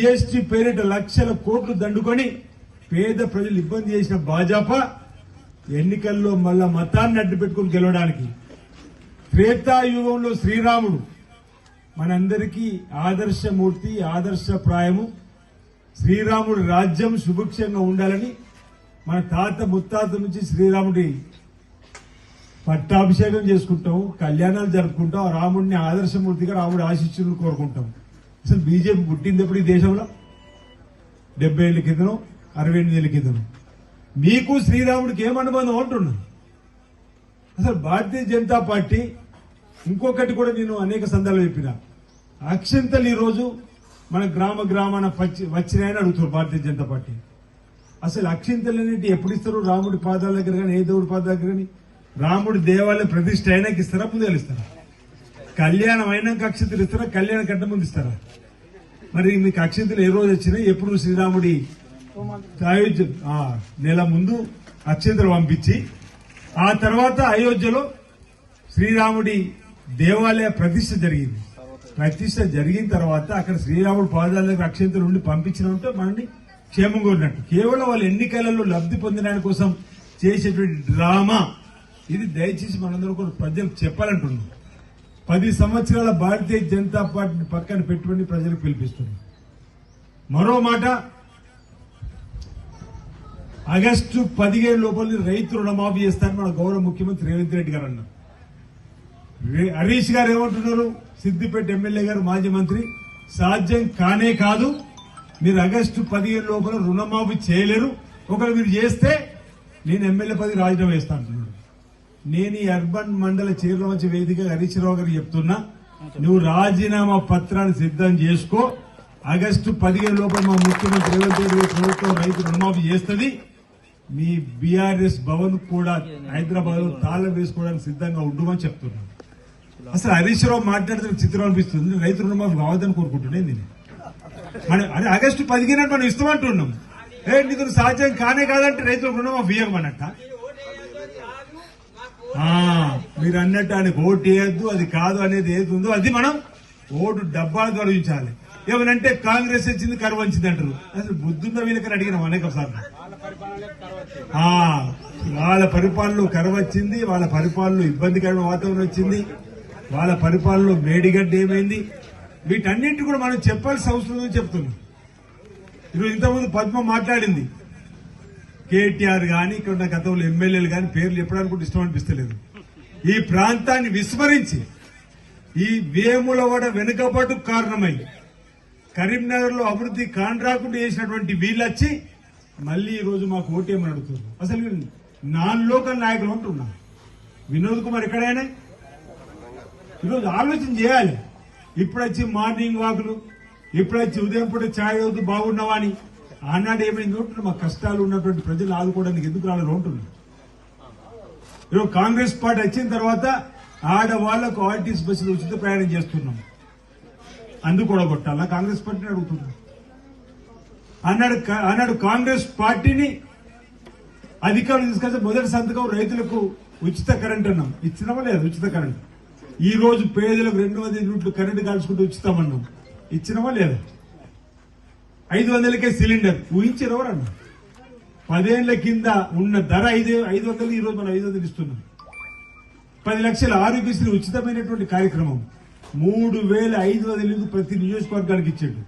GST పేరిట లక్షల కోట్లు దండుకొని పేద ప్రజలు ఇబ్బంది చేసిన భాజపా ఎన్నికల్లో మళ్ళా మతాన్ని అడ్డు పెట్టుకుని గెలవడానికి త్రేతాయుగంలో శ్రీరాముడు మనందరికీ ఆదర్శమూర్తి ఆదర్శప్రాయము. శ్రీరాముడి రాజ్యం సుభిక్షంగా ఉండాలని మన తాత ముత్తాత నుంచి శ్రీరాముడి పట్టాభిషేకం చేసుకుంటాం, కళ్యాణాలు జరుపుకుంటాం, రాముడిని ఆదర్శమూర్తిగా రాముడి ఆశీస్సులను కోరుకుంటాం. అసలు బీజేపీ పుట్టింది ఎప్పుడు ఈ దేశంలో? 70 ఏళ్ల క్రితం, 68 ఏళ్ల క్రితం. మీకు శ్రీరాముడికి ఏమనుబంధం అంటున్నా? అసలు భారతీయ జనతా పార్టీ ఇంకొకటి కూడా నేను అనేక సందర్భాలు చెప్పిన, అక్షంతలు ఈరోజు మన గ్రామాన వచ్చినాయని అడుగుతారు భారతీయ జనతా పార్టీ. అసలు అక్షింతలు అనేవి ఎప్పుడు ఇస్తారు? రాముడి పాదాల దగ్గర కానీ ఏ దేవుడి పాదాల దగ్గర కానీ రాముడి దేవాలయం ప్రతిష్ట అయినాక ఇస్తారా, ముందు ఇస్తారా? కళ్యాణం అయినాక అక్షింతలు ఇస్తారా, కళ్యాణం కంటే ముందు ఇస్తారా? మరి మీకు అక్షింతలు ఏ రోజు వచ్చినాయి? ఎప్పుడు శ్రీరాముడి నెల ముందు అక్షింతలు పంపించి ఆ తర్వాత అయోధ్యలో శ్రీరాముడి దేవాలయ ప్రతిష్ట జరిగింది. ప్రతిష్ట జరిగిన తర్వాత అక్కడ శ్రీరాముడి పాదాల దగ్గర అక్షింతలు ఉండి పంపించినంటే మనని క్షేమంగా ఉన్నట్టు. కేవలం వాళ్ళ ఎన్నికలలో లబ్ధి పొందడానికి కోసం చేసేటువంటి డ్రామా ఇది. దయచేసి మనందరూ కూడా ప్రజలకు చెప్పాలంటున్నాం. 10 సంవత్సరాల భారతీయ జనతా పార్టీని పక్కన పెట్టుకుని ప్రజలకు పిలిపిస్తున్నాం. మరో మాట, ఆగస్టు 15 లోపల రైతు రుణమాఫీ చేస్తారని మన గౌరవ ముఖ్యమంత్రి రేవంత్ రెడ్డి గారు అన్నారు. హరీష్ గారు ఏమంటున్నారు? సిద్దిపేట ఎమ్మెల్యే గారు, మాజీ మంత్రి, సాధ్యం కానే కాదు, మీరు ఆగస్టు 15 లోపల రుణమాఫీ చేయలేరు, ఒకవేళ మీరు చేస్తే నేను ఎమ్మెల్యే పదవి రాజీనామా వేస్తా అంటున్నాడు. నేను ఈ అర్బన్ మండల చీరలవంచి వేదిక హరీష్ రావు గారికి చెప్తున్నా, నువ్వు రాజీనామా పత్రాన్ని సిద్ధం చేసుకో. ఆగస్టు 15 లోపల మా ముఖ్యమంత్రి రేవంత్ రెడ్డి ప్రభుత్వం రైతు రుణమాఫీ చేస్తుంది. మీ బీఆర్ఎస్ భవన్ కూడా హైదరాబాద్ లో తాళం వేసుకోవడానికి సిద్ధంగా ఉండమని చెప్తున్నాను. అసలు హరీష్ రావు మాట్లాడితే చిత్రం అనిపిస్తుంది. రైతు రుణమాఫీ కావద్దని కోరుకుంటున్నాను. నేను అదే ఆగస్టు 15 మనం ఇస్తామంటున్నాం. నీకు సాధ్యం కానే కాదంటే రైతులకు రుణమాఫీ ఇవ్వమన్నట్ట. మీరు అన్నట్టు ఆయనకు ఓటు వేయద్దు, అది కాదు అనేది ఏది ఉందో అది మనం ఓటు డబ్బాలు గౌరవించాలి. ఏమనంటే కాంగ్రెస్ వచ్చింది, కరువు వచ్చింది అంటారు. అసలు బుద్ధున్న వీళ్ళకని అడిగినాం అనేక సార్లు. వాళ్ళ పరిపాలనలో కరువు వచ్చింది, వాళ్ళ పరిపాలనలో ఇబ్బందికరమైన వాతావరణం వచ్చింది, వాళ్ళ పరిపాలనలో మేడిగడ్డ ఏమైంది, వీటన్నింటి కూడా మనం చెప్పాల్సిన అవసరం ఉందని చెప్తున్నాం. ఈరోజు ఇంతకుముందు పద్మ మాట్లాడింది. కేటీఆర్ గాని ఇక్కడ ఉన్న గతంలో ఎమ్మెల్యేలు గాని పేర్లు చెప్పడానికి కూడా ఇష్టం అనిపిస్తలేదు. ఈ ప్రాంతాన్ని విస్మరించి ఈ వేములవాడ వెనుకబాటు కారణమై కరీంనగర్ లో అభివృద్ధి కాంట్రాక్ట్ చేసినటువంటి వీళ్ళొచ్చి మళ్లీ ఈ రోజు మాకు ఓటేమని అడుగుతున్నారు. అసలు నాన్ లోకల్ నాయకులు అంటున్నా. వినోద్ కుమార్ ఎక్కడైనా ఈరోజు ఆలోచన చేయాలి. ఇప్పుడొచ్చి మార్నింగ్ వాకులు, ఇప్పుడొచ్చి ఉదయం పూట ఛాయ్ అవుతూ బాగున్నావా అని. ఆనాడు ఏమైంది ఉంటున్నా, మా కష్టాలు ఉన్నటువంటి ప్రజలు ఆదుకోవడానికి ఎందుకు రాలేదు ఉంటున్నా. ఈరోజు కాంగ్రెస్ పార్టీ వచ్చిన తర్వాత ఆడవాళ్లకు ఆర్టీసీ బస్సులు ఉచిత ప్రయాణం చేస్తున్నాం. అందుకు కూడా కొట్టాలా కాంగ్రెస్ పార్టీని అడుగుతున్నాం. అన్నాడు కాంగ్రెస్ పార్టీని అధికారులు తీసుకొస్తే మొదటి సంతకం రైతులకు ఉచిత కరెంట్ అన్నాం. ఇచ్చినామా లేదు ఉచిత కరెంట్? ఈ రోజు పేదలకు 200 యూనిట్లు కరెంటు కాల్చుకుంటూ ఉచితామన్నాం. ఇచ్చినామా లేదా? 500కే సిలిండర్ ఊహించారు ఎవరన్నా? 10 ఏళ్ల కింద ఉన్న ధర 500, ఈ రోజు మనం 500 ఇస్తున్నాం. 10 లక్షల ఆరోగ్యశ్రీ ఉచితమైనటువంటి కార్యక్రమం 3500 ప్రతి నియోజకవర్గానికి ఇచ్చాడు.